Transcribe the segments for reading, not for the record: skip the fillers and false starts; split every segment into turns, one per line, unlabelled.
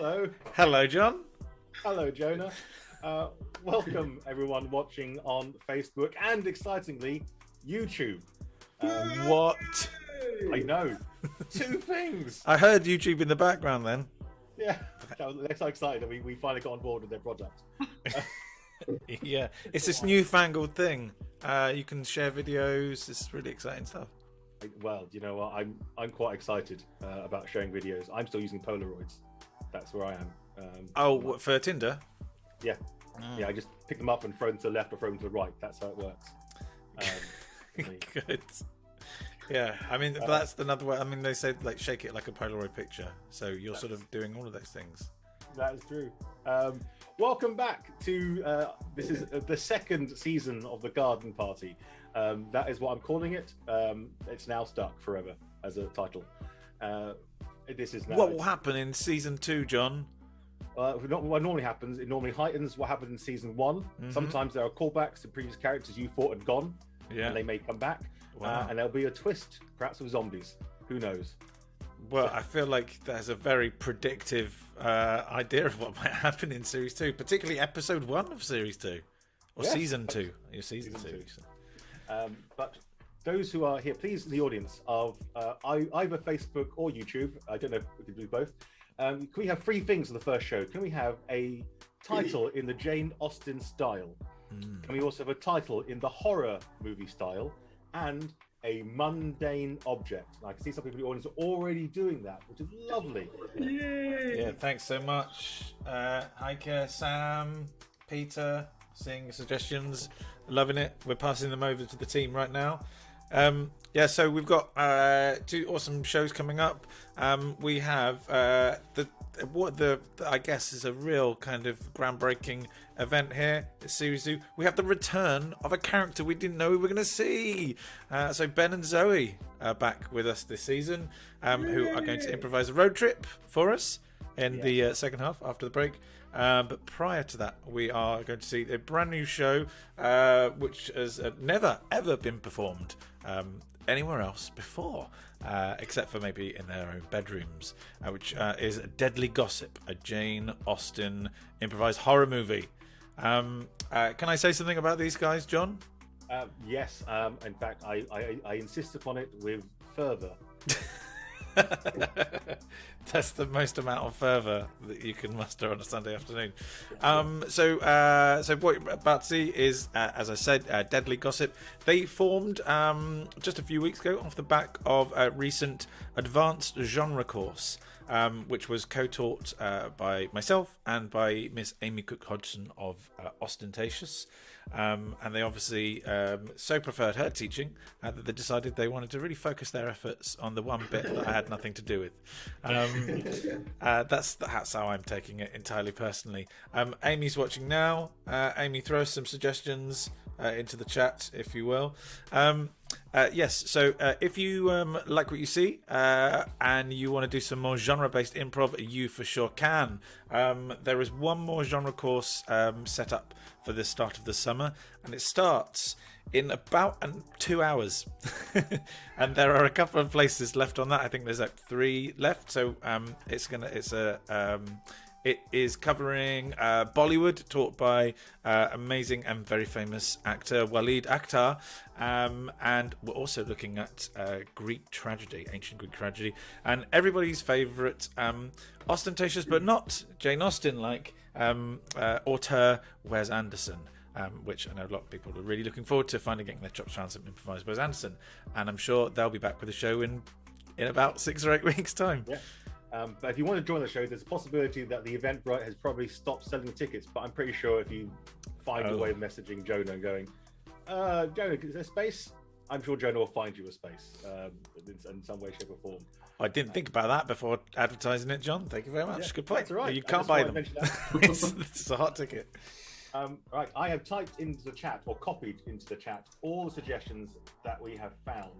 Hello.
Hello, John.
Hello, Jonah. Welcome, everyone watching on Facebook and, excitingly, YouTube.
What?
I know. Two things.
I heard YouTube in the background then.
Yeah, they're so excited that we finally got on board with their project.
Yeah, it's this newfangled thing. You can share videos. It's really exciting stuff.
Well, you know what? I'm quite excited about sharing videos. I'm still using Polaroids. That's where I am.
What, for Tinder?
Yeah. Yeah, I just pick them up and throw them to the left or throw them to the right. That's how it works.
Good. Yeah, I mean, that's another way. I mean, they say, like, shake it like a Polaroid picture. So you're sort of doing all of those things.
That is true. Welcome back to this is the second season of the Garden Party. That is what I'm calling it. It's now stuck forever as a title. This is now.
What will happen in season 2, John?
What normally happens, it normally heightens what happened in season 1. Mm-hmm. Sometimes there are callbacks to previous characters you thought had gone, and they may come back. Wow. And there'll be a twist, perhaps with zombies. Who knows?
Well, I feel like there's a very predictive idea of what might happen in Series 2, particularly Episode 1 of Series 2. Or Season 2. Season 2.
But those who are here, please, in the audience of either Facebook or YouTube, I don't know if we can do both, can we have 3 things for the first show? Can we have a title in the Jane Austen style? Can we also have a title in the horror movie style? And a mundane object. And I can see some people in the audience are already doing that, which is lovely.
Yay. Yeah, thanks so much. Heike, Sam, Peter, seeing suggestions, loving it. We're passing them over to the team right now. So we've got 2 awesome shows coming up. We have I guess is a real kind of groundbreaking event here. It's Series 2. We have the return of a character we didn't know we were going to see. So Ben and Zoe are back with us this season, who are going to improvise a road trip for us in the second half after the break. But prior to that, we are going to see a brand new show which has never ever been performed anywhere else before, except for maybe in their own bedrooms, which is Deadly Gossip, a Jane Austen improvised horror movie. Can I say something about these guys, John?
Yes. In fact, I insist upon it with fervour.
That's the most amount of fervour that you can muster on a Sunday afternoon. So what you're about to see is, as I said, Deadly Gossip. They formed just a few weeks ago off the back of a recent advanced genre course, which was co-taught by myself and by Miss Amy Cook Hodgson of Ostentatious. And they obviously so preferred her teaching that they decided they wanted to really focus their efforts on the one bit that I had nothing to do with. That's how I'm taking it entirely personally. Amy's watching now. Amy, throw us some suggestions into the chat, if you will. Yes, so if you like what you see and you want to do some more genre-based improv, you for sure can. There is one more genre course set up for the start of the summer, and it starts in about 2 hours. And there are a couple of places left on that. I think there's like 3 left, so it is covering Bollywood, taught by amazing and very famous actor Waleed Akhtar, and we're also looking at Greek tragedy, ancient Greek tragedy, and everybody's favourite ostentatious but not Jane Austen-like auteur Wes Anderson. Which I know a lot of people are really looking forward to finally getting their chops around some improvised Wes Anderson, and I'm sure they'll be back with the show in about 6 or 8 weeks' time.
Yeah. But if you want to join the show, there's a possibility that the Eventbrite has probably stopped selling tickets. But I'm pretty sure if you find a way of messaging Jonah and going, Jonah, is there space? I'm sure Jonah will find you a space in some way, shape, or form.
I didn't think about that before advertising it, John. Thank you very much.
Yeah,
good point.
That's all right.
You can't buy them. It's a hot ticket.
Right, I have typed into the chat or copied into the chat all the suggestions that we have found.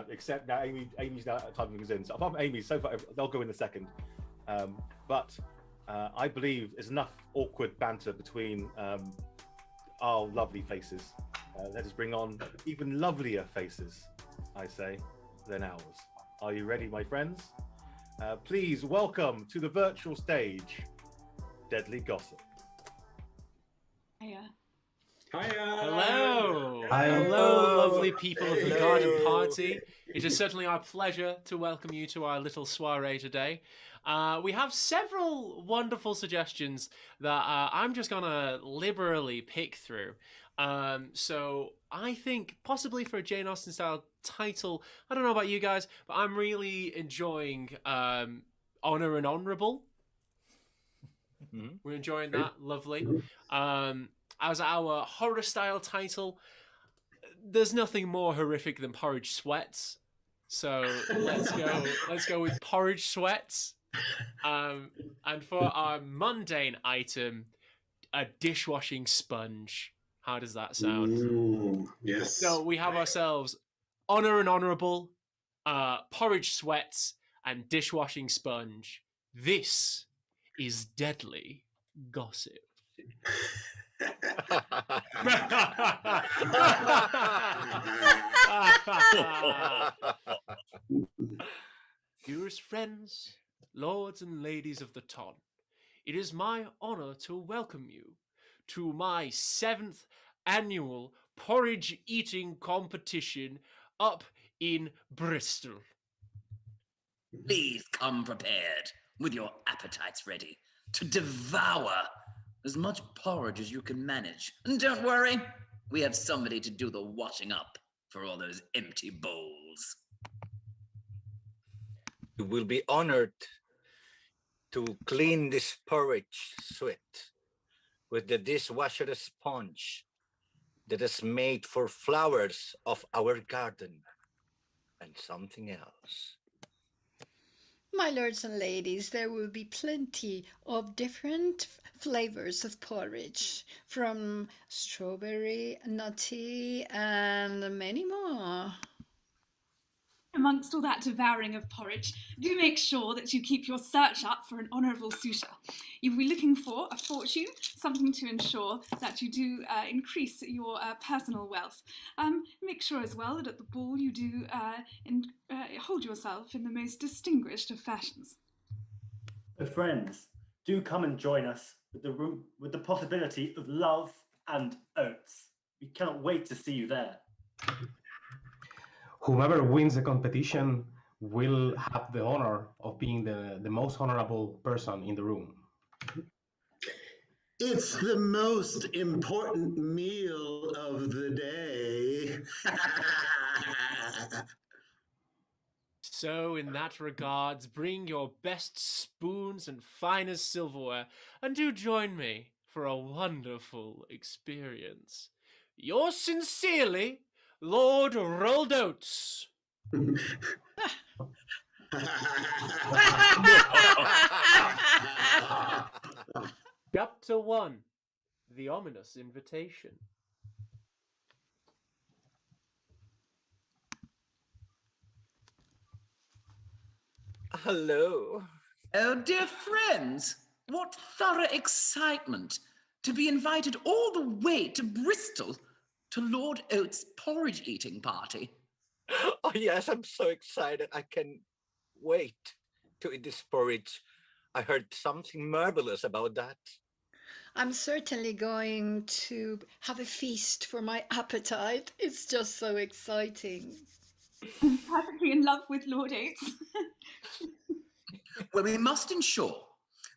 Except now Amy's now typing things in. So apart from Amy, so far they'll go in a second. But I believe there's enough awkward banter between our lovely faces. Let us bring on even lovelier faces, I say, than ours. Are you ready, my friends? Please welcome to the virtual stage, Deadly Gossip.
Hiya.
Hello.
Hi.
Hello, lovely people of the Garden Party. It is certainly our pleasure to welcome you to our little soiree today. We have several wonderful suggestions that I'm just going to liberally pick through. So I think possibly for a Jane Austen style title, I don't know about you guys, but I'm really enjoying Honor and Honourable.
Mm-hmm.
We're enjoying that. Lovely. As our horror style title, there's nothing more horrific than Porridge Sweats. So let's go with Porridge Sweats. And for our mundane item, a dishwashing sponge. How does that sound?
Ooh, yes.
So we have ourselves Honor and Honourable, Porridge Sweats, and Dishwashing Sponge. This is Deadly Gossip. Dearest friends, lords and ladies of the Ton, it is my honour to welcome you to my 7th annual porridge eating competition up in Bristol.
Please come prepared with your appetites ready to devour as much porridge as you can manage. And don't worry, we have somebody to do the washing up for all those empty bowls.
You will be honored to clean this porridge sweat with the dishwasher sponge that is made for flowers of our garden and something else.
My lords and ladies, there will be plenty of different flavors of porridge, from strawberry, nutty, and many more.
Amongst all that devouring of porridge, do make sure that you keep your search up for an honourable suitor. You'll be looking for a fortune, something to ensure that you do increase your personal wealth. Make sure as well that at the ball you do hold yourself in the most distinguished of fashions.
So friends, do come and join us with the possibility of love and oats. We cannot wait to see you there.
Whomever wins the competition will have the honor of being the most honorable person in the room.
It's the most important meal of the day.
So in that regards, bring your best spoons and finest silverware, and do join me for a wonderful experience. Yours sincerely, Lord Rolled Oats. Chapter 1, The Ominous Invitation.
Hello.
Oh, dear friends, what thorough excitement to be invited all the way to Bristol to Lord Oat's porridge eating party.
Oh yes, I'm so excited. I can wait to eat this porridge. I heard something marvelous about that.
I'm certainly going to have a feast for my appetite. It's just so exciting.
I'm perfectly in love with Lord Oates.
Well, we must ensure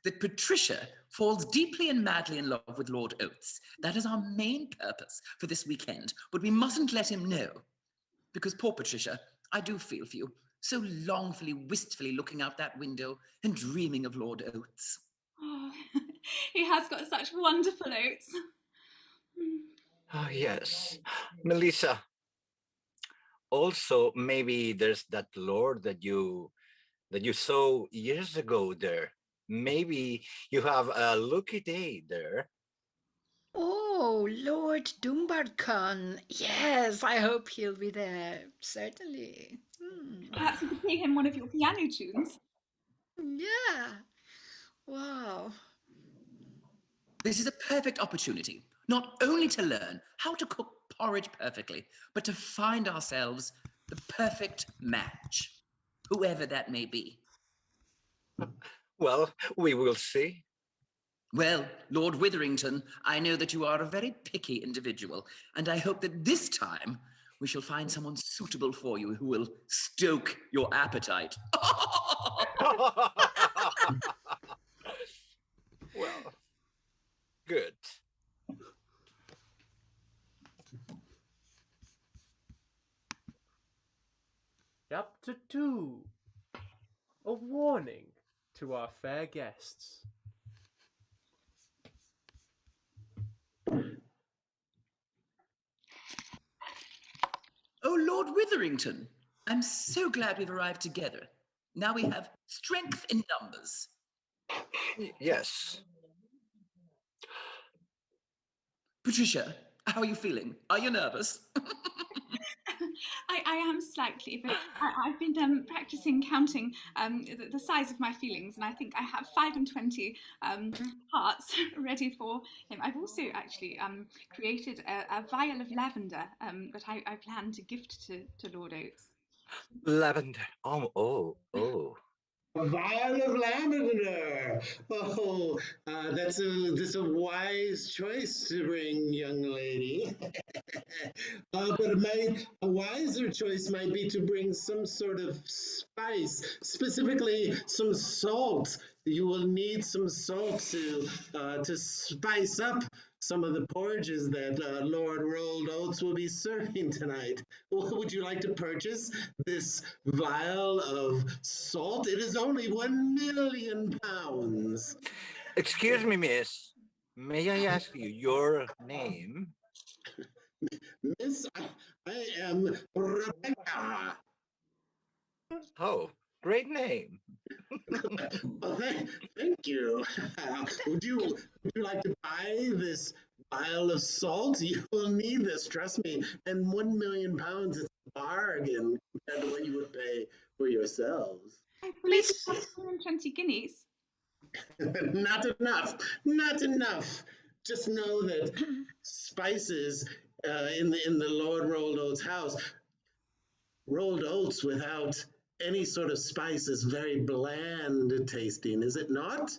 that Patricia falls deeply and madly in love with Lord Oates. That is our main purpose for this weekend, but we mustn't let him know. Because poor Patricia, I do feel for you, so longfully, wistfully looking out that window and dreaming of Lord Oates.
Oh, he has got such wonderful oats.
Oh yes. Melissa. Also, maybe there's that lord that you saw years ago there. Maybe you have a lucky day there.
Oh, Lord Dumbarton. Yes, I hope he'll be there. Certainly.
Perhaps you could play him one of your piano tunes.
Yeah. Wow.
This is a perfect opportunity, not only to learn how to cook porridge perfectly, but to find ourselves the perfect match, whoever that may be.
Well, we will see.
Well, Lord Witherington, I know that you are a very picky individual, and I hope that this time we shall find someone suitable for you who will stoke your appetite.
Well, good.
Chapter 2. A warning to our fair guests.
Oh, Lord Witherington, I'm so glad we've arrived together. Now we have strength in numbers.
Yes.
Patricia, how are you feeling? Are you nervous?
I am slightly, but I've been practicing counting the size of my feelings, and I think I have 25 hearts ready for him. I've also actually created a vial of lavender that I plan to gift to Lord Oates.
Lavender. Oh.
A vial of lavender. Oh, that's a wise choice to bring, young lady. But a wiser choice might be to bring some sort of spice, specifically some salt. You will need some salt to spice up some of the porridges that Lord Rolled Oats will be serving tonight. Would you like to purchase this vial of salt? It is only 1,000,000 pounds.
Excuse me, miss. May I ask you your name?
Miss, I am Rebecca.
Oh, great name.
Well, thank you. Would you like to buy this vial of salt? You will need this, trust me. And 1,000,000 pounds is a bargain compared to what you would pay for yourselves.
I believe it's 120 guineas.
Not enough. Not enough. Just know that spices in the Lord Rolled Oats house, rolled oats without any sort of spice is very bland tasting, is it not?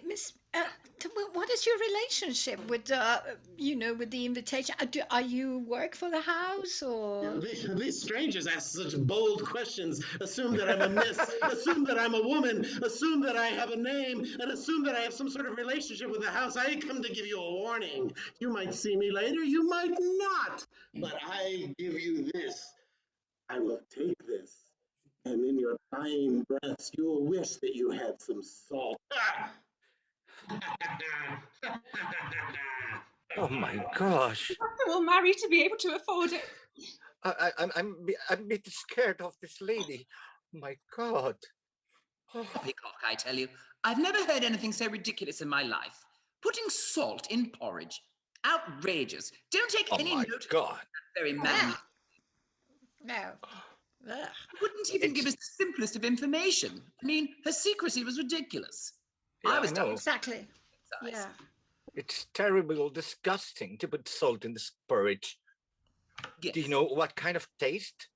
Miss, what is your relationship with, with the invitation? Are you work for the house or?
These strangers ask such bold questions. Assume that I'm a miss. Assume that I'm a woman. Assume that I have a name, and assume that I have some sort of relationship with the house. I come to give you a warning. You might see me later. You might not. But I give you this. I will take this, and in your dying breaths, you will wish that you had some salt.
Oh my gosh.
We'll marry to be able to afford it.
I'm a bit scared of this lady. My God.
Poppycock, I tell you. I've never heard anything so ridiculous in my life. Putting salt in porridge. Outrageous. Don't take any note of
God.
that very manly.
No.
Wouldn't even give us the simplest of information. I mean, her secrecy was ridiculous.
Yeah,
I was
I know.
Exactly. Yeah.
It's terrible, disgusting to put salt in this porridge.
Yes.
Do you know what kind of taste?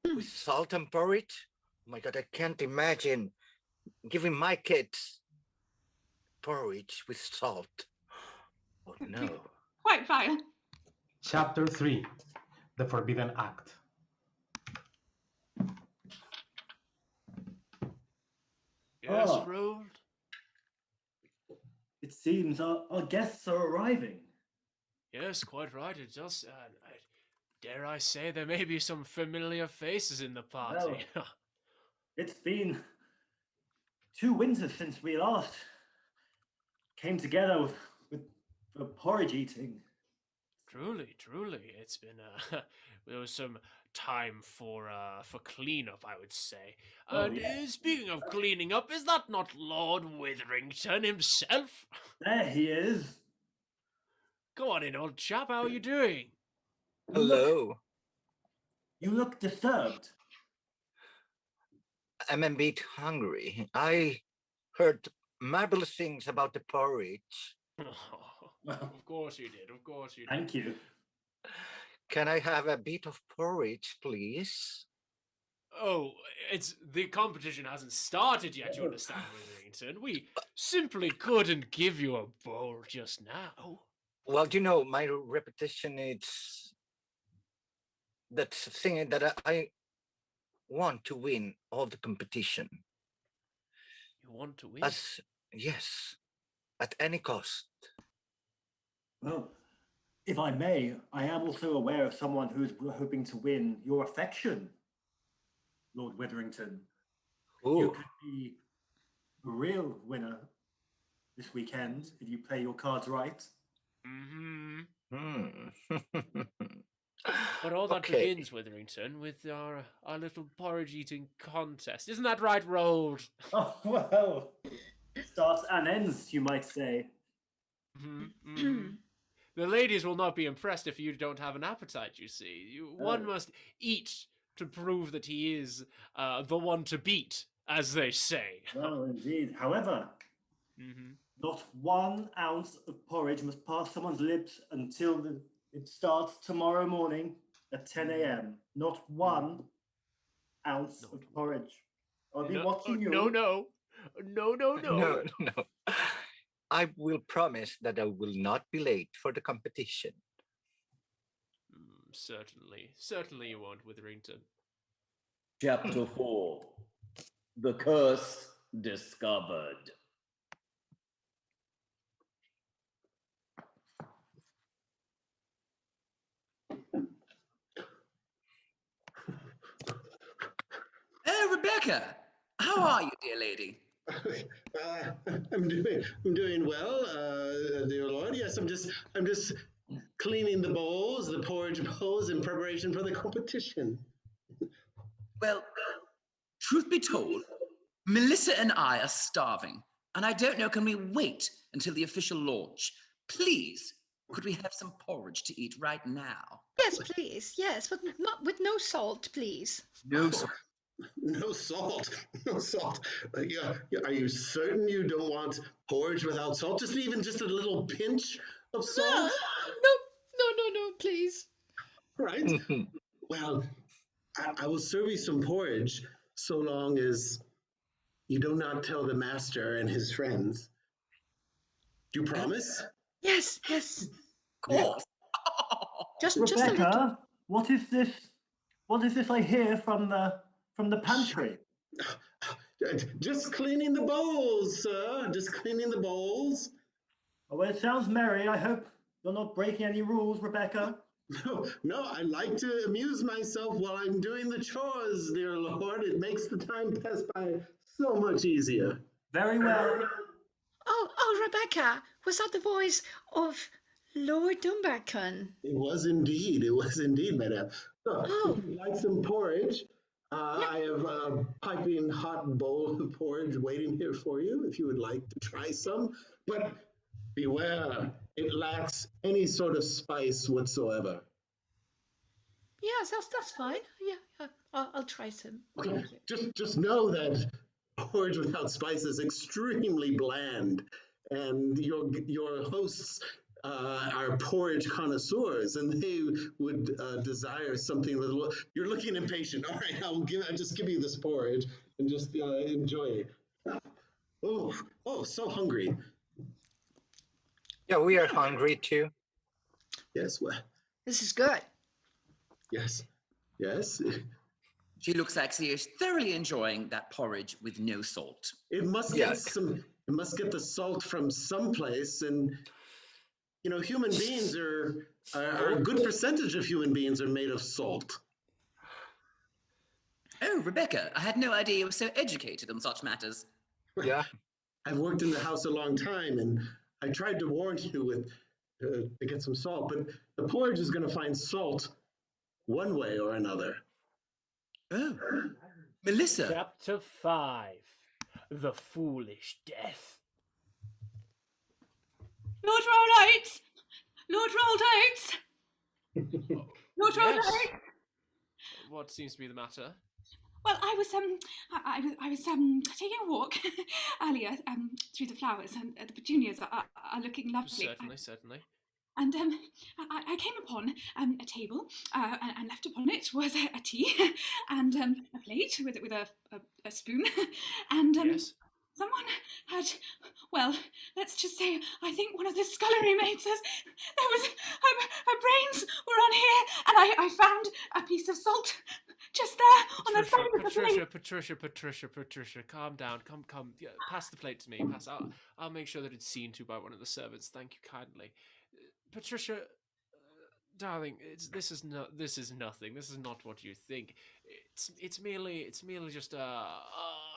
With salt and porridge? Oh my God, I can't imagine giving my kids porridge with salt. Oh no.
Quite vile.
Chapter 3, The Forbidden Act.
Yes,
Ah.
Roald?
It seems our guests are arriving.
Yes, quite right. It does. Dare I say there may be some familiar faces in the party.
It's been 2 winters since we last came together for porridge eating.
Truly, it's been there was some time for cleanup, I would say.
Oh,
And
yeah.
speaking of cleaning up, is that not Lord Witherington himself?
There he is.
Go on in, old chap. How are you doing?
Hello.
You look disturbed.
I'm a bit hungry. I heard marvelous things about the porridge.
Of course you did. Of course you did.
Thank you.
Can I have a bit of porridge, please?
Oh, it's the competition hasn't started yet, you understand, Witherington. We simply couldn't give you a bowl just now.
Well, my repetition is that thing that I want to win all the competition.
You want to win?
Yes, at any cost.
Well, if I may, I am also aware of someone who's hoping to win your affection, Lord Witherington.
Ooh.
You could be a real winner this weekend if you play your cards right.
But all that begins, Witherington, with our little porridge eating contest. Isn't that right, Roald?
Oh, well, starts and ends, you might say.
The ladies will not be impressed if you don't have an appetite, you see. One must eat to prove that he is the one to beat, as they say.
Well, indeed. However, not 1 ounce of porridge must pass someone's lips until it starts tomorrow morning at 10 a.m. Not 1 ounce of porridge. I'll be watching you.
No.
No. I will promise that I will not be late for the competition.
Certainly you won't, Witherington.
Chapter 4. The Curse Discovered.
Oh, Rebecca! How are you, dear lady?
I'm doing well, dear Lord. Yes, I'm just cleaning the bowls, the porridge bowls, in preparation for the competition.
Well, truth be told, Melissa and I are starving, and I don't know, can we wait until the official launch? Please, could we have some porridge to eat right now?
Yes, please. Yes, but not with no salt, please.
No salt.
No salt. No salt. Are you certain you don't want porridge without salt? Just a little pinch of salt?
No, please.
Right. Well, I will serve you some porridge so long as you do not tell the master and his friends. Do you promise?
Yes.
Of course.
Just
Rebecca,
a little.
what is this? What is this I hear from the pantry?
Just cleaning the bowls, sir. Just cleaning the bowls.
Oh, well, it sounds merry. I hope you're not breaking any rules, Rebecca.
No, I like to amuse myself while I'm doing the chores, dear Lord. It makes the time pass by so much easier.
Very well.
Oh, Rebecca, was that the voice of Lord Dumbarton?
It was indeed, madam. So, if you'd like some porridge, I have a piping hot bowl of porridge waiting here for you if you would like to try some. But beware, it lacks any sort of spice whatsoever.
Yes, that's fine. Yeah, I'll try some.
Okay, just know that porridge without spice is extremely bland, and your hosts are porridge connoisseurs, and they would desire something a little. You're looking impatient. All right, I'll just give you this porridge and just enjoy it. Oh, so hungry.
Yeah, we are hungry too.
Yes, well.
This is good.
Yes.
She looks like she is thoroughly enjoying that porridge with no salt.
It must get the salt from someplace, and human beings are a good percentage of human beings are made of salt.
Oh, Rebecca, I had no idea you were so educated on such matters.
Yeah.
I've worked in the house a long time, and I tried to warn you to get some salt, but the porridge is going to find salt one way or another.
Oh, Melissa.
Chapter 5. The Foolish Death.
Lord Rollout! Lord Rollout! Lord
Yes.
Rollout!
What seems to be the matter?
Well, I was taking a walk earlier through the flowers, and the petunias are looking lovely.
Certainly.
And I came upon a table, and left upon it was a tea and a plate with a spoon, and
Yes.
someone had, well, let's just say, I think one of the scullery maids says there was her brains were on here, and I found a piece of salt just there on the side of the plate.
Patricia, calm down. Come. Yeah, pass the plate to me. I'll make sure that it's seen to by one of the servants. Thank you kindly. Patricia, darling, this is nothing. This is not what you think. It's merely just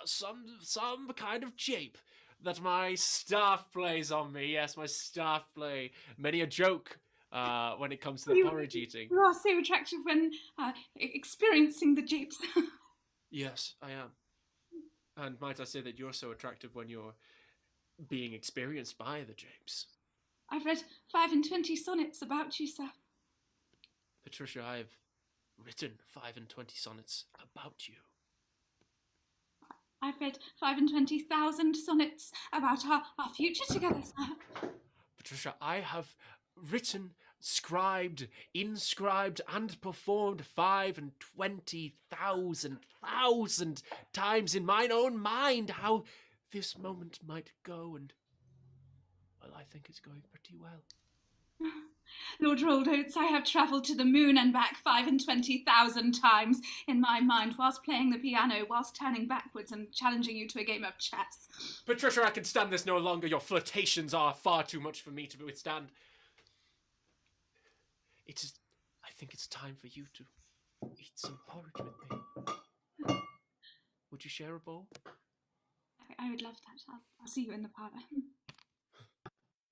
some kind of jape that my staff plays on me. Yes, my staff play many a joke when it comes to the porridge eating.
You are so attractive when experiencing the japes.
Yes, I am. And might I say that you're so attractive when you're being experienced by the japes.
I've read 25 sonnets about you, sir.
Patricia, I've written 25 sonnets about you.
I've read 25,000 sonnets about our future together, sir.
Patricia, I have written, scribed, inscribed, and performed 25,000 times in mine own mind how this moment might go, and well, I think it's going pretty well.
Lord Roldotes, I have travelled to the moon and back 25,000 times in my mind whilst playing the piano, whilst turning backwards and challenging you to a game of chess.
Patricia, I can stand this no longer. Your flirtations are far too much for me to withstand. I think it's time for you to eat some porridge with me. Would you share a bowl?
I would love that. I'll see you in the parlour.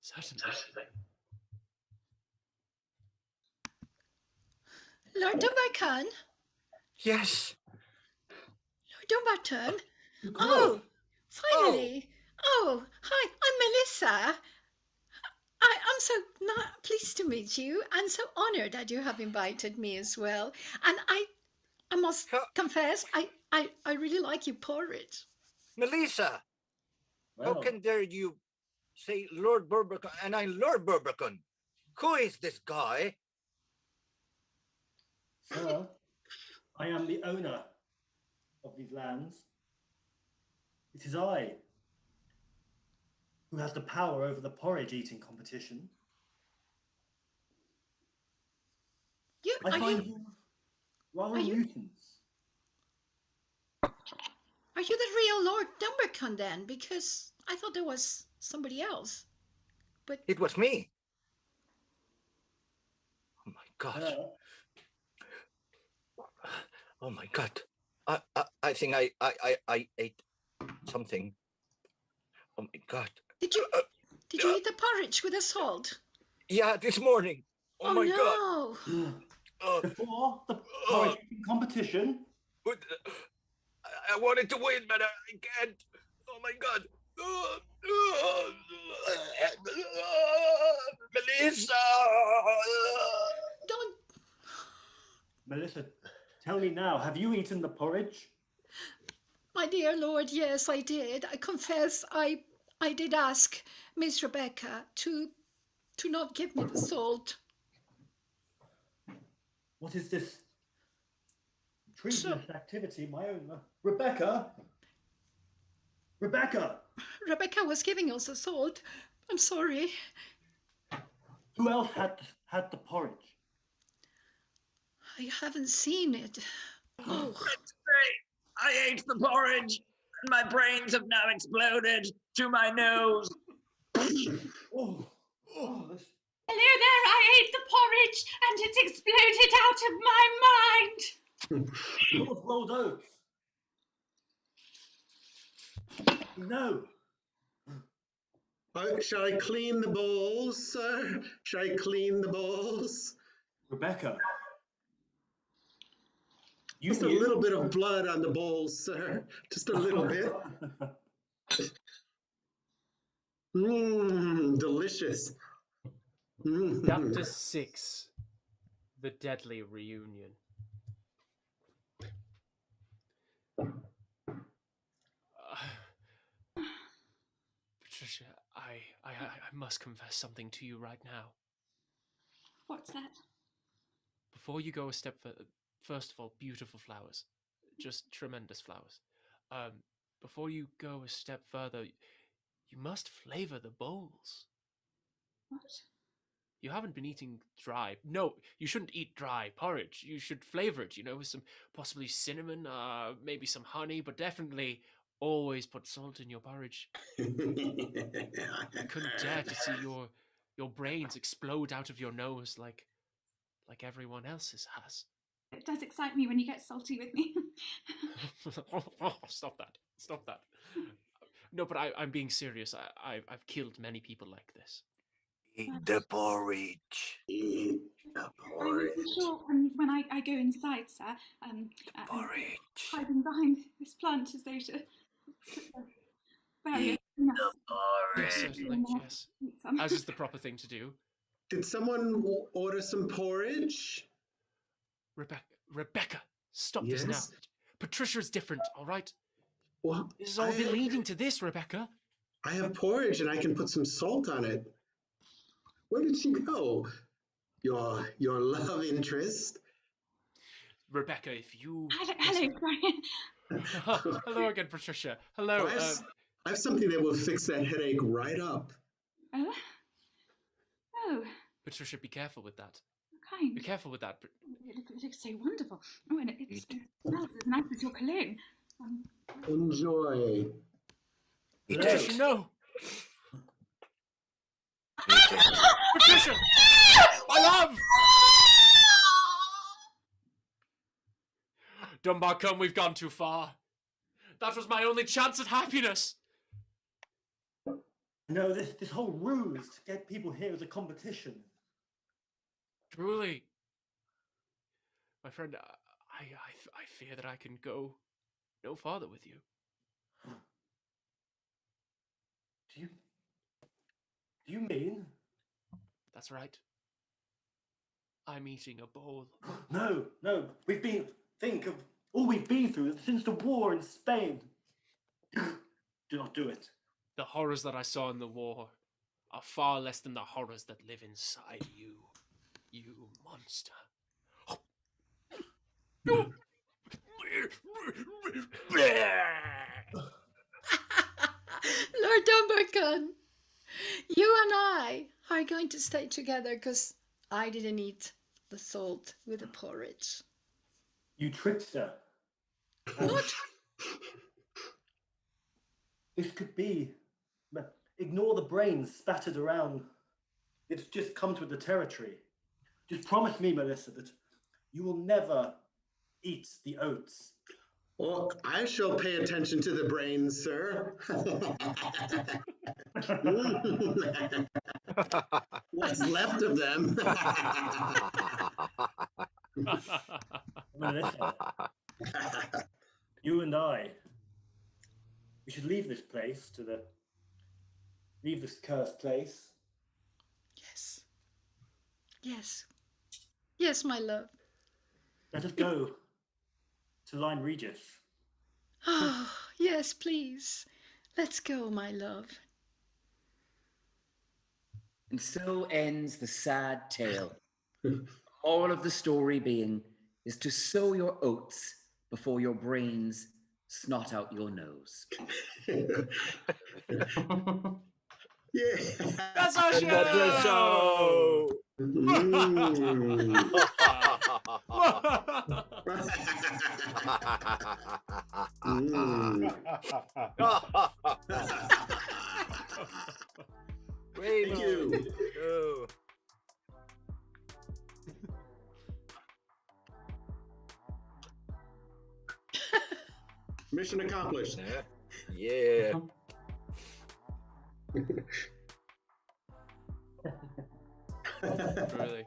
Certainly.
Lord Dumbarton?
Yes.
Lord Dumbarton? Oh, finally. Oh, hi, I'm Melissa. I'm so pleased to meet you and so honoured that you have invited me as well. And I must confess, I really like your porridge.
Melissa, how can dare you say Lord Burbercon and I'm Lord Burbercon? Who is this guy?
Sir, I am the owner of these lands. It is I who has the power over the porridge eating competition. I find you rather mutants.
Are you the real Lord Dumbarton then? Because I thought there was somebody else. But
it was me. Oh my God. Oh my God. I think I ate something. Oh my God.
Did you eat the porridge with the salt?
Yeah, this morning. Oh my
no.
God.
Before the porridge eating competition?
I wanted to win, but I can't. Oh my God. Melissa!
Don't.
Melissa, tell me now, have you eaten the porridge?
My dear Lord, yes, I did. I confess I did ask Miss Rebecca to not give me the salt.
What is this treasonous activity, my own? Rebecca! Rebecca!
Rebecca was giving us the salt. I'm sorry.
Who else had the porridge?
I haven't seen it. Oh.
That's great. I ate the porridge, and my brains have now exploded to my nose.
Oh, this...
Hello there, I ate the porridge and it exploded out of my mind.
Lord Rolled Oats. No.
Shall I clean the bowls, sir? Shall I clean the bowls?
Rebecca.
Just a little bit of blood on the bowls, sir. Just a little bit. Delicious.
Chapter 6. The Deadly Reunion. Patricia, I must confess something to you right now.
What's that?
Before you go a step further, first of all, beautiful flowers. Just tremendous flowers. Before you go a step further, you must flavor the bowls.
What?
You haven't been eating dry. No, you shouldn't eat dry porridge. You should flavor it, with some possibly cinnamon, maybe some honey, but definitely always put salt in your porridge. I couldn't dare to see your brains explode out of your nose like everyone else's has.
It does excite me when you get salty with me.
Stop that. No, but I'm being serious. I've killed many people like this.
Eat the porridge. Eat the porridge.
I'm sure when I go inside, sir,
Porridge.
hiding behind this plant as though to barrier.
Yes, certainly, yes. As is the proper thing to do.
Did someone order some porridge?
Rebecca, stop this now.
Yes?
Patricia's different, all right?
Well,
This has all been leading to this, Rebecca.
I have porridge and I can put some salt on it. Where did she go? Your love interest?
Rebecca, if you...
Hello, Brian.
Hello again, Patricia. Hello.
I have something that will fix that headache right up.
Oh,
Patricia, be careful with that.
kind.
Be careful with that.
It looks so wonderful. Oh, and it smells as nice as your cologne.
Enjoy.
Patricia, no! Patricia! My love! Dunbar, come, we've gone too far. That was my only chance at happiness.
No, this whole ruse to get people here is a competition.
Truly. My friend, I fear that I can go no farther with you.
Do you mean?
That's right. I'm eating a bowl.
No. Think of all we've been through since the war in Spain. Do not do it.
The horrors that I saw in the war are far less than the horrors that live inside you, you monster.
Lord Dumbarton, you and I are going to stay together because I didn't eat the salt with the porridge.
You trickster.
What?
This could be. Ignore the brains spattered around. It's just comes with the territory. Just promise me, Melissa, that you will never eat the oats.
Well, I shall pay attention to the brains, sir. What's left of them?
Melissa, you and I, we should leave this place leave this cursed place.
Yes. Yes. Yes, my love.
Let us go to Lyme Regis.
Oh, yes, please. Let's go, my love.
And so ends the sad tale. All of the story being is to sow your oats before your brains snot out your nose.
Yeah.
That's our show!
That's the show!
Thank you.
Oh.
Mission accomplished.
Yeah.
Really.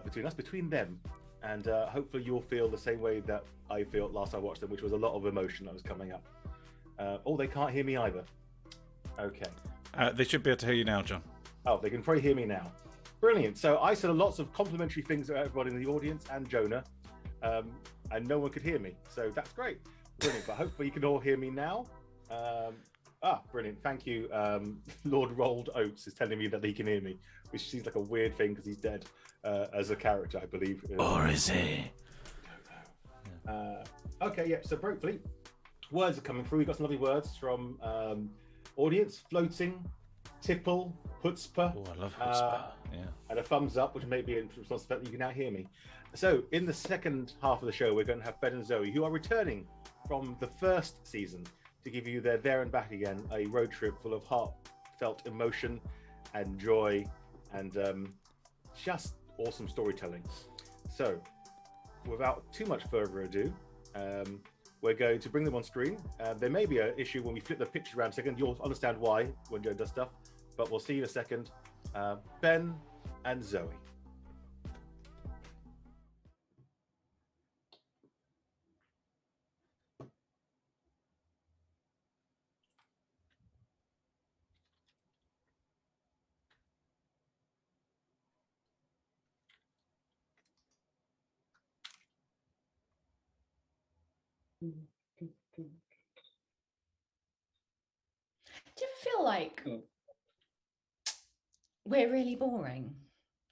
between us, between them. And hopefully you'll feel the same way that I felt last I watched them, which was a lot of emotion that was coming up. Oh, they can't hear me either. Okay.
They should be able to hear you now, John.
Oh, they can probably hear me now. Brilliant. So I said lots of complimentary things to everybody in the audience and Jonah, and no one could hear me. So that's great. Brilliant. But hopefully you can all hear me now. Brilliant. Thank you. Lord Rolled Oates is telling me that he can hear me, which seems like a weird thing because he's dead as a character, I believe.
Or is he?
Okay, yeah. So briefly, words are coming through. We've got some lovely words from audience. Floating, tipple, chutzpah.
Oh, I love chutzpah. Yeah.
And a thumbs up, which may be in response to that you can now hear me. So in the second half of the show, we're going to have Ben and Zoe, who are returning from the first season to give you their There and Back Again, a road trip full of heartfelt emotion and joy and just awesome storytelling. So without too much further ado, we're going to bring them on screen. There may be an issue when we flip the picture around a second. You'll understand why when Joe does stuff, but we'll see you in a second. Ben and Zoe.
Do you ever feel like we're really boring?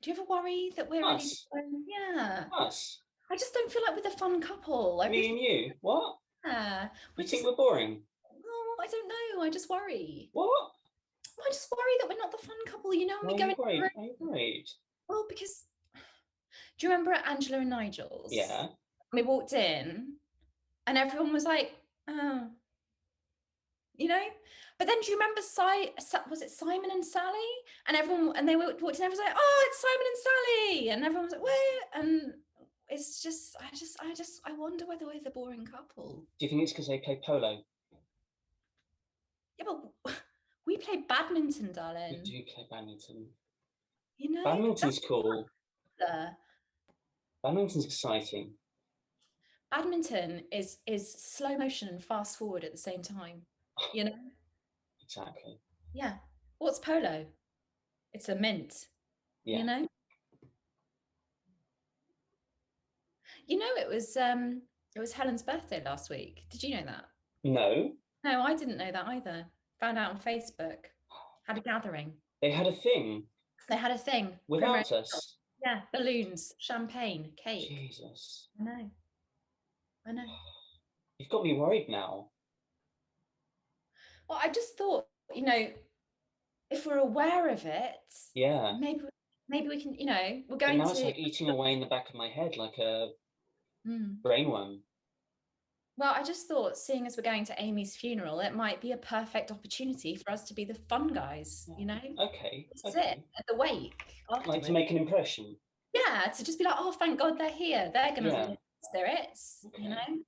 Do you ever worry that we're really boring? Yeah.
Us?
I just don't feel like we're the fun couple. Like
Me and you? What?
Yeah.
You think we're boring?
Oh, I don't know. I just worry.
What?
Well, I just worry that we're not the fun couple. You know, when we go into the room.
Are you worried?
Well, because do you remember at Angela and Nigel's?
Yeah.
We walked in, and everyone was like, "Oh," you know. But then, do you remember was it Simon and Sally? And everyone, and they walked in, everyone was like, "Oh, it's Simon and Sally," and everyone was like, "Where?" And it's just, I wonder whether we're the boring couple.
Do you think it's because they play polo?
Yeah, but we play badminton, darling.
We do play badminton.
You know,
Badminton's cool.
popular.
Badminton's exciting.
Badminton is slow motion and fast forward at the same time. You know.
Exactly.
Yeah. What's polo? It's a mint.
Yeah.
You know? You know, it was Helen's birthday last week. Did you know that?
No.
No, I didn't know that either. Found out on Facebook. Had a gathering.
They had a thing.
They had a thing.
Without us.
Yeah, balloons, champagne, cake.
Jesus.
I know. I know.
You've got me worried now.
Well, I just thought, you know, if we're aware of it,
yeah,
maybe we can, you know, we're
But
going
now
to.
it's like eating away in the back of my head like a brainworm.
Well, I just thought, seeing as we're going to Amy's funeral, it might be a perfect opportunity for us to be the fun guys, you know?
Okay.
Sit at the wake.
Like to make an impression.
Yeah, to just be like, oh, thank God they're here. They're going to
Yeah.
lift spirits, you know?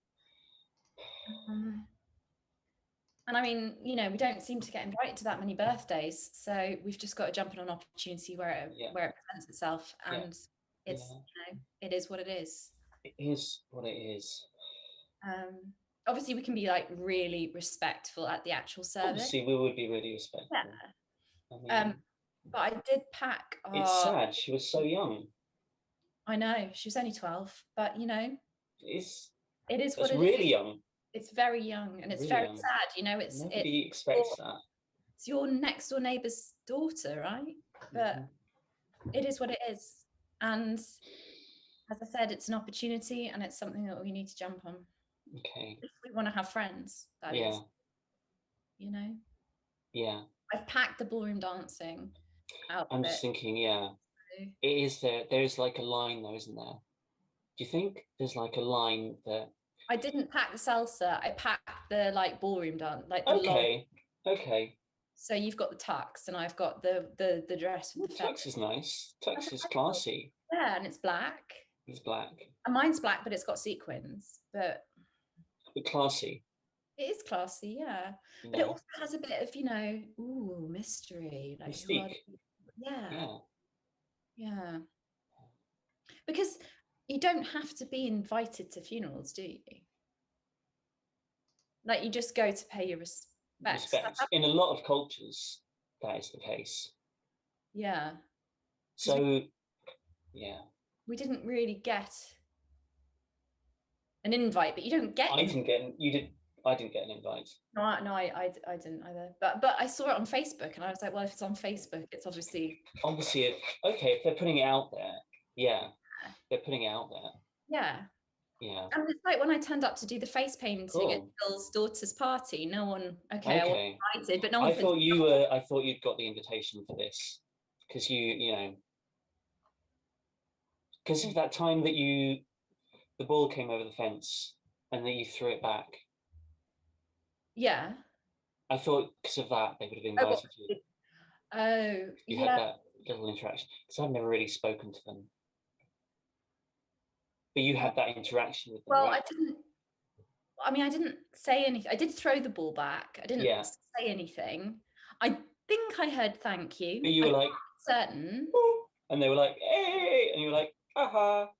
And I mean, you know, we don't seem to get invited to that many birthdays, so we've just got to jump on an opportunity where it presents itself, and it's you know, it is what it is.
It is what it is.
Obviously, we can be like really respectful at the actual service.
Obviously, we would be really respectful.
Yeah.
I mean,
but I did pack.
it's sad. She was so young.
I know she was only 12, but you know, it is what
It's
it is.
really young.
It's very young, and it's
Really
very
young.
sad. You know,
Nobody expects that.
It's your next door neighbour's daughter, right? But it is what it is. And as I said, it's an opportunity, and it's something that we need to jump on.
Okay.
If we want to have friends, that is. You know?
Yeah.
I've packed the ballroom dancing out.
I'm just thinking, it is there. There's like a line though, isn't there? Do you think there's like a line that?
I didn't pack the salsa. I packed the like ballroom dance, like the
Okay. Okay.
So you've got the tux, and I've got the dress with the
Tux is nice. Tux is classy.
Yeah, and it's black.
It's black.
And mine's black, but it's got sequins. But
classy.
it is classy, yeah. But it also has a bit of, you know, mystery. Like
Mystique.
yeah. Yeah. Because you don't have to be invited to funerals, do you? Like, you just go to pay your respects.
Respect. In a lot of cultures, that is the case.
Yeah.
So, yeah.
We didn't really get an invite, but you don't get.
I didn't get an invite.
No, I didn't either. But I saw it on Facebook, and I was like, well, if it's on Facebook, it's obviously.
Obviously, if they're putting it out there, yeah, they're putting it out there.
Yeah.
Yeah.
And it's like when I turned up to do the face painting at
Cool.
Phil's daughter's party, no one. Okay. I wasn't invited, but no one.
I thought you'd got the invitation for this because you know, because of that time that the ball came over the fence and then you threw it back.
Yeah.
I thought because of that they would have invited you.
Oh,
You
yeah.
had that little interaction because I've never really spoken to them. But you had that interaction with them.
Well,
right?
I didn't say anything. I did throw the ball back. I didn't
Yeah.
say anything. I think I heard thank you.
But you were
I'm
like,
not certain.
and they were like, hey, and you were like, aha.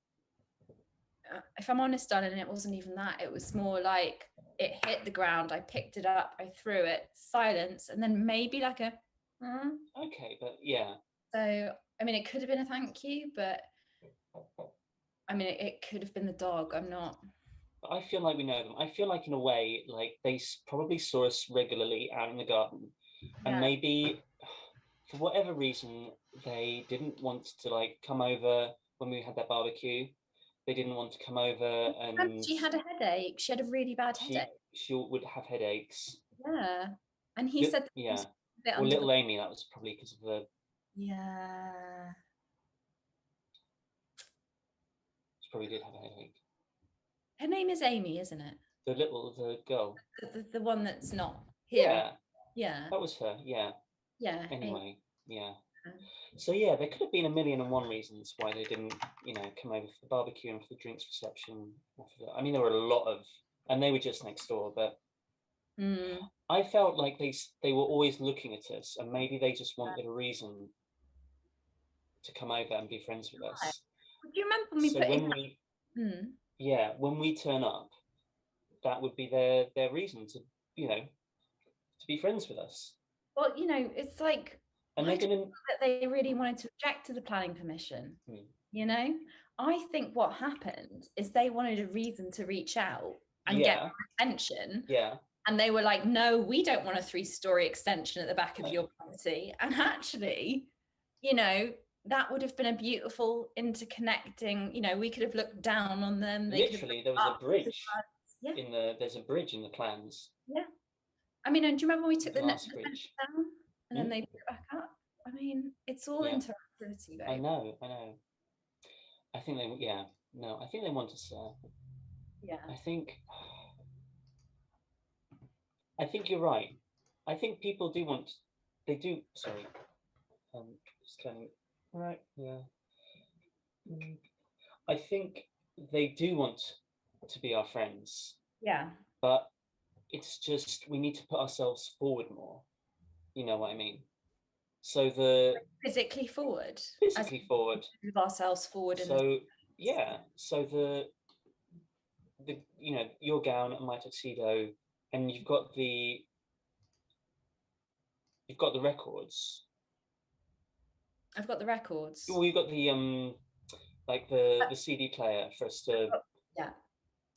If I'm honest, darling, it wasn't even that. It was more like it hit the ground. I picked it up. I threw it. Silence, and then maybe like a.
Okay, but yeah.
So I mean, it could have been a thank you, but I mean, it could have been the dog. I'm not.
I feel like we know them. I feel like in a way, like they probably saw us regularly out in the garden, and maybe for whatever reason they didn't want to like come over when we had that barbecue. They didn't want to come over, and
She had a headache. She had a really bad headache.
She would have headaches.
Yeah, and he said that he
yeah.
was a bit
Well,
under
little
the-
Amy, that was probably because of the.
Yeah.
She probably did have a headache.
Her name is Amy, isn't it?
The girl.
The one that's not here.
Yeah.
Yeah.
That was her. Yeah.
Yeah.
Anyway, yeah. So yeah, there could have been 1,000,001 reasons why they didn't, come over for the barbecue and for the drinks reception. I mean, there were a lot of, and they were just next door, but I felt like they were always looking at us, and maybe they just wanted a reason to come over and be friends with us.
Do you remember me
So
putting?
yeah, when we turn up, that would be their reason to, to be friends with us.
Well, it's like.
And they're going to.
That they really wanted to object to the planning permission. I think what happened is they wanted a reason to reach out and get attention.
Yeah.
And they were like, no, we don't want a 3-story extension at the back of your property. And actually, that would have been a beautiful interconnecting, we could have looked down on them.
Literally, there was a bridge.
Yeah.
There's a bridge in the plans.
Yeah. I mean, and do you remember when we took the
Glass
net
bridge.
down and then they put it back up? I mean, it's all interactivity, babe.
I know. I think they want us there.
Yeah.
I think you're right. I think people do want. They do. Sorry. Just turning. Right. Yeah. I think they do want to be our friends.
Yeah.
But it's just we need to put ourselves forward more. You know what I mean? So
physically forward.
Physically forward.
Move ourselves forward.
So yeah. So the your gown and my tuxedo, and you've got the records.
I've got the records.
Well, you've got the like the CD player for us to.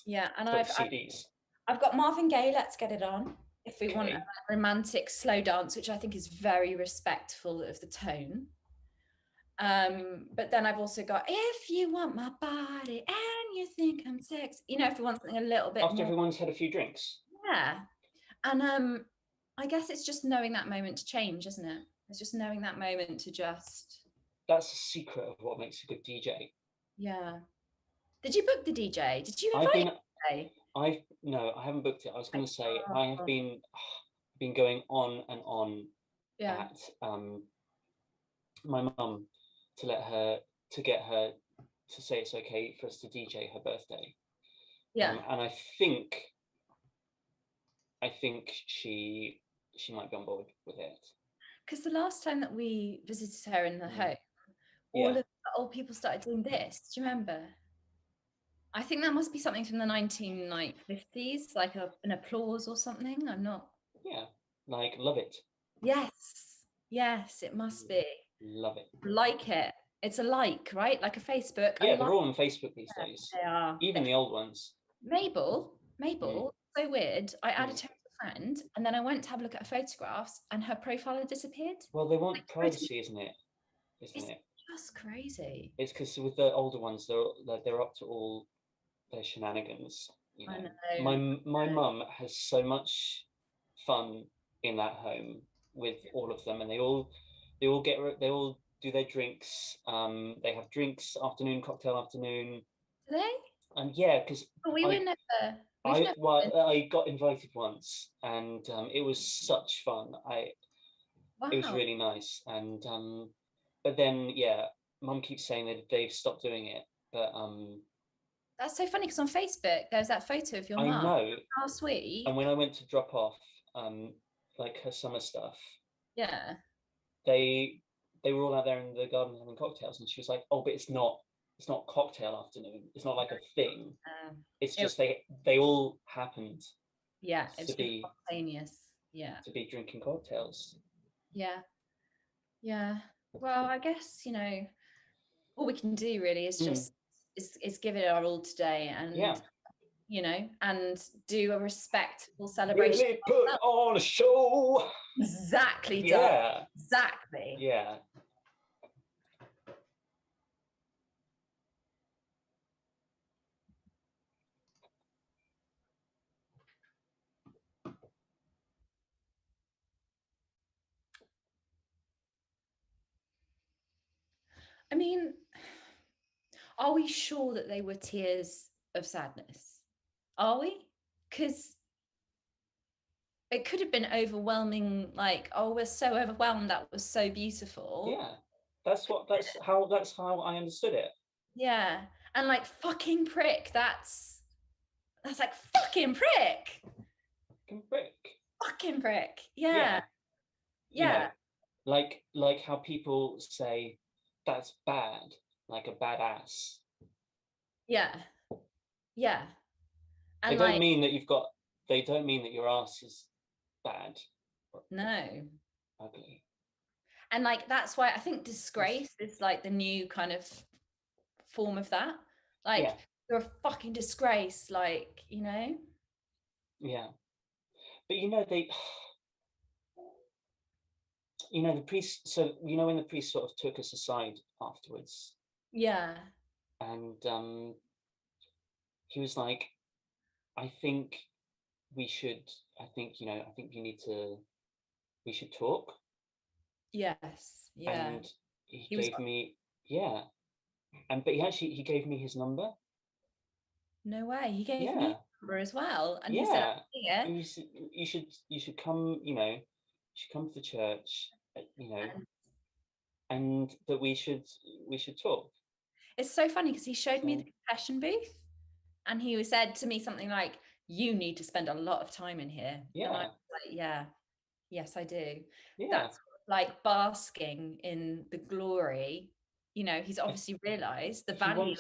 Yeah, and
CDs.
I've got Marvin Gaye, Let's Get It On, if we want a romantic slow dance, which I think is very respectful of the tone. But then I've also got If You Want My Body and You Think I'm Sexy, if you want something a little bit
After
more.
everyone's had a few drinks.
Yeah. And I guess it's just knowing that moment to change, isn't it? It's just knowing that moment to just.
That's the secret of what makes a good DJ.
Yeah. Did you book the DJ? Did you invite the DJ?
No, I haven't booked it. I was going to say I have been going on and on at my mum to get her to say it's okay for us to DJ her birthday.
Yeah.
And I think she might be on board with it.
Because the last time that we visited her in the home, all
Yeah.
of the old people started doing this. Do you remember? I think that must be something from the 1950s, like an applause or something. I'm not.
Yeah, like love it.
Yes, it must be.
Love it.
Like it. It's a like, right? Like a Facebook.
Yeah,
a
they're
like.
all on Facebook these days.
They are.
Even the old ones.
Mabel, so weird. I added her as a friend, and then I went to have a look at her photographs, and her profile had disappeared.
Well, they want privacy, isn't it? Isn't it?
Just crazy.
It's because with the older ones, they're up to all their shenanigans. You know?
I know.
My mum has so much fun in that home with all of them, and they all do their drinks. They have drinks afternoon, cocktail afternoon.
Do they?
And yeah, because
we were never.
I got invited once, and it was such fun. It was
Wow.
really nice, and but then yeah, Mum keeps saying that they've stopped doing it, but
That's so funny because on Facebook there's that photo of your
I
mum.
know.
How sweet.
And when I went to drop off like her summer stuff,
Yeah.
they were all out there in the garden having cocktails, and she was like, "Oh, but it's not cocktail afternoon. It's not like a thing. It's just they all happened
Yeah, it was
to be
spontaneous. Yeah.
to be drinking cocktails."
Yeah. Yeah. Well, I guess, all we can do really is just is give it our all today and and do a respectful celebration.
Really put on a show.
Exactly. Doug.
Yeah.
Exactly.
Yeah.
I mean, are we sure that they were tears of sadness? Are we? Because it could have been overwhelming, like, oh, we're so overwhelmed, that was so beautiful.
Yeah. That's how I understood it.
Yeah. And like fucking prick, that's like fucking prick.
Fucking prick.
Fucking prick. Yeah. Yeah.
You know, like how people say that's bad, like a badass.
Yeah. Yeah. And
They don't mean that they don't mean that your ass is bad.
No.
Ugly.
And like that's why I think disgrace is like the new kind of form of that. Like you're a fucking disgrace, like,
Yeah. But the priest, so when the priest sort of took us aside afterwards.
Yeah.
And he was like, I think we should talk.
Yes. Yeah.
And he gave me but he gave me his number.
No way. He gave me his number as well. And
he
said,
you should come, you should come to the church, and that we should talk.
It's so funny because he showed me the confession booth and he said to me something like, you need to spend a lot of time in here.
Yeah.
And I was like, yes, I do.
Yeah.
That's like basking in the glory. He's obviously realized the value.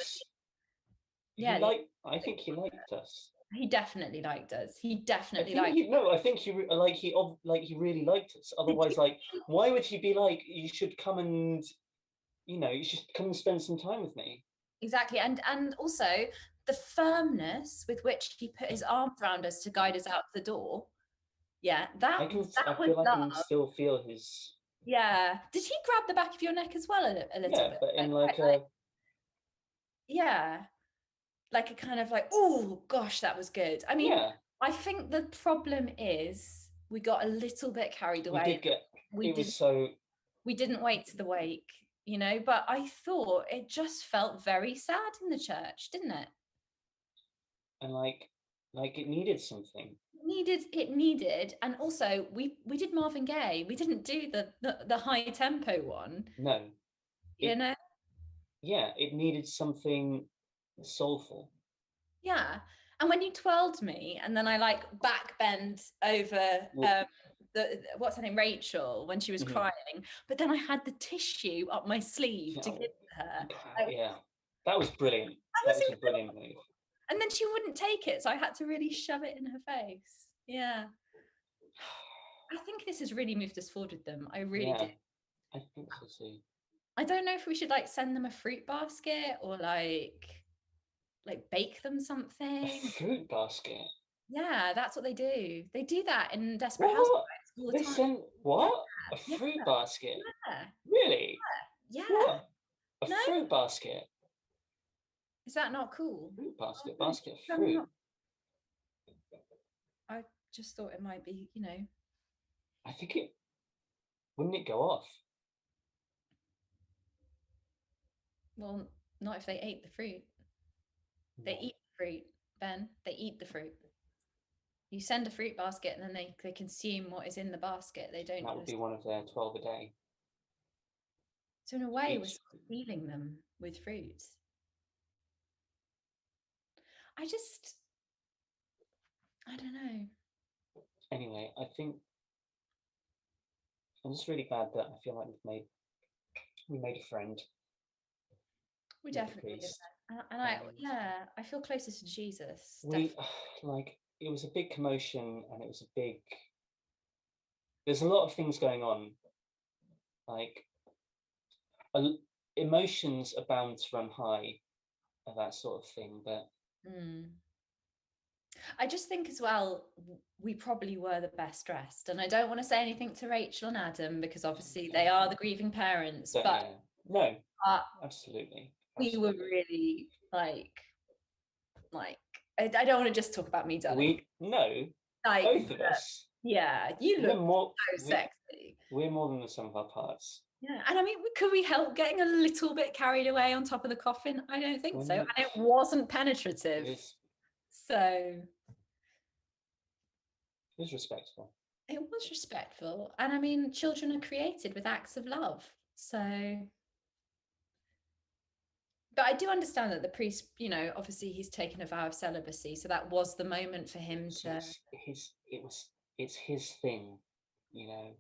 I think he liked us.
He definitely liked us. He definitely
I think he really liked us. Otherwise, like, why would he be like, you should come and spend some time with me?
Exactly. And also the firmness with which he put his arms around us to guide us out the door. Yeah,
I feel like I can still feel his.
Yeah. Did he grab the back of your neck as well a little bit?
Yeah, but in
yeah. Like a kind of like, oh gosh, that was good. I mean, I think the problem is we got a little bit carried away. We didn't wait to the wake, but I thought it just felt very sad in the church, didn't it?
And like it needed something.
It needed, and also we did Marvin Gaye. We didn't do the high tempo one.
No.
Yeah,
it needed something soulful.
Yeah. And when you twirled me and then I like back bend over what's her name, Rachel, when she was crying. But then I had the tissue up my sleeve to give to her.
Yeah, that was brilliant. That was a brilliant move.
And then she wouldn't take it, so I had to really shove it in her face. Yeah. I think this has really moved us forward with them. I really do.
I think so too.
I don't know if we should like send them a fruit basket or like bake them something.
A fruit basket?
Yeah, that's what they do. They do that in Desperate Housewives all the
They
time.
sent what?
Yeah.
A fruit basket?
Yeah.
Really?
Yeah.
What? A
No?
fruit basket?
Is that not cool?
Fruit basket? Basket of
I'm
fruit?
not- I just thought it might be, you know.
I think it... Wouldn't it go off?
Well, not if they ate the fruit. They eat the fruit, Ben. They eat the fruit. You send a fruit basket and then they consume what is in the basket. They don't.
That would be one of their 12 a day.
So in a way, we're
Each
sort of feeding them with fruit. I don't know.
Anyway, I think I'm just really glad that I feel like we made a friend.
We
with the
definitely did
priest.
that. And I feel closer to Jesus.
We like it was a big commotion and it was a big there's a lot of things going on, like emotions are bound to run high and that sort of thing, but
I just think as well, we probably were the best dressed. And I don't want to say anything to Rachel and Adam because obviously they are the grieving parents,
but
but
yeah. No, absolutely.
we were really like I don't want to just talk about me, darling.
Like, both of us.
Yeah, you
We're
look
more,
so sexy.
We're more than the sum of our parts.
Yeah, and I mean, could we help getting a little bit carried away on top of the coffin? I don't think so. And it wasn't penetrative. So
it was respectful.
It was respectful. And I mean, children are created with acts of love. So but I do understand that the priest, you know, obviously he's taken a vow of celibacy, so that was the moment for him to.
It's his thing, you know.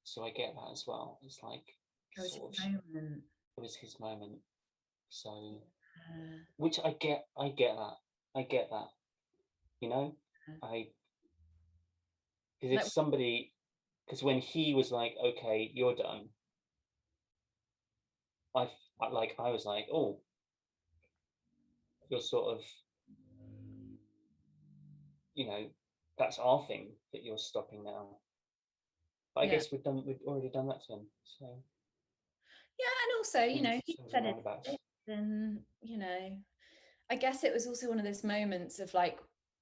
So I get that as well. It's like
It was his moment.
It was his moment. So, which I get that. You know, because if somebody, because when he was like, okay, you're done. I was like, oh, you're sort of, you know, that's our thing that you're stopping now. But I guess we've already done that to him. So
yeah, and also, you know, he said it, and you know, I guess it was also one of those moments of like,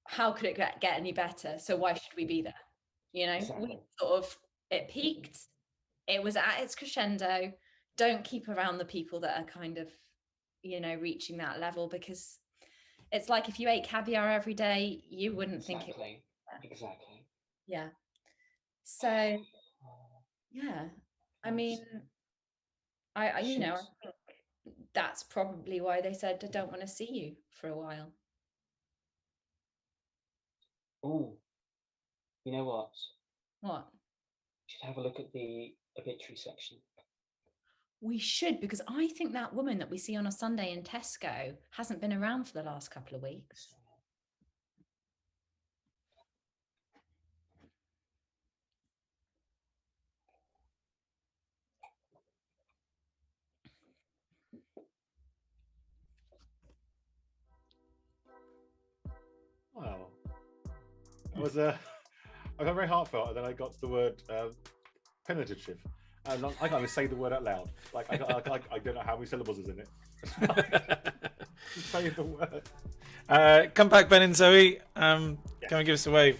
how could it get any better? So why should we be there? You know, we sort of it peaked, it was at its crescendo. Don't keep around the people that are kind of, you know, reaching that level, because it's like if you ate caviar every day, you wouldn't think it.
Exactly.
Yeah. So, yeah, I mean, I you know, I think that's probably why they said, I don't want to see you for a while.
Oh, you know what?
What?
You should have a look at the obituary section.
We should, because I think that woman that we see on a Sunday in Tesco hasn't been around for the last couple of weeks.
Wow. It was I got very heartfelt, and then I got the word penetrative. And I can't even say the word out loud. Like I don't know how many syllables is in it. Say the word.
Come back, Ben and Zoe. Come and give us a wave.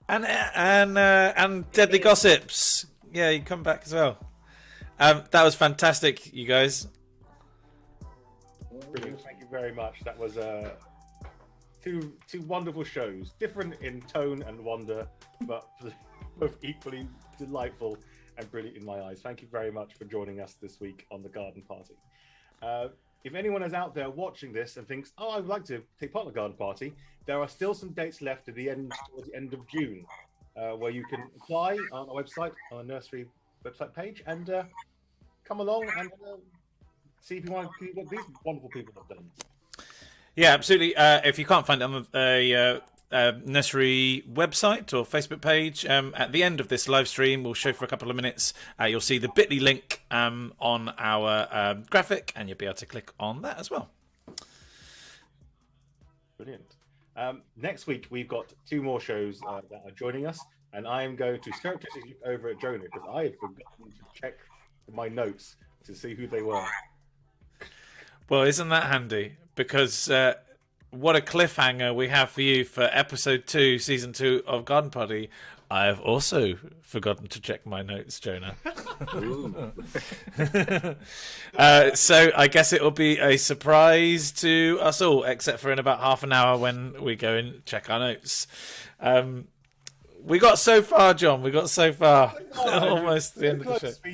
And Deadly Gossips. Yeah, you come back as well. That was fantastic, you guys.
Brilliant. Thank you very much. That was two wonderful shows, different in tone and wonder, but both equally delightful and brilliant in my eyes. Thank you very much for joining us this week on the Garden Party. If anyone is out there watching this and thinks, "Oh, I'd like to take part in the Garden Party," there are still some dates left at the end towards the end of June. where you can apply on our website, on the nursery website page, and come along and see if you want to see what these wonderful people have done.
Yeah, absolutely. If you can't find it on the nursery website or Facebook page, at the end of this live stream, we'll show for a couple of minutes. You'll see the bit.ly link on our graphic, and you'll be able to click on that as well.
Brilliant. Next week, we've got 2 more shows that are joining us, and I am going to surreptitiously look over at Jonah because I have forgotten to check my notes to see who they were.
Well, isn't that handy? Because what a cliffhanger we have for you for episode 2, season 2 of Garden Party. I have also forgotten to check my notes, Jonah. So I guess it will be a surprise to us all, except for in about half an hour when we go and check our notes. We got so far, John. We got so far. Almost the end of the show.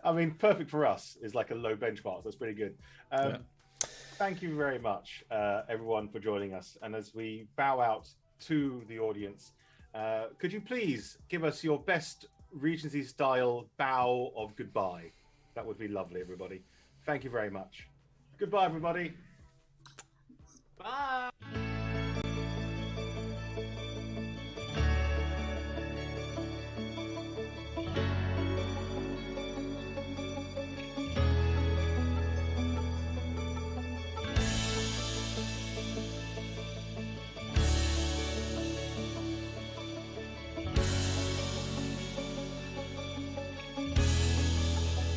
I mean, perfect for us is like a low benchmark. So that's pretty good. Thank you very much, everyone, for joining us. And as we bow out to the audience, could you please give us your best Regency-style bow of goodbye? That would be lovely, everybody. Thank you very much. Goodbye, everybody.
Bye.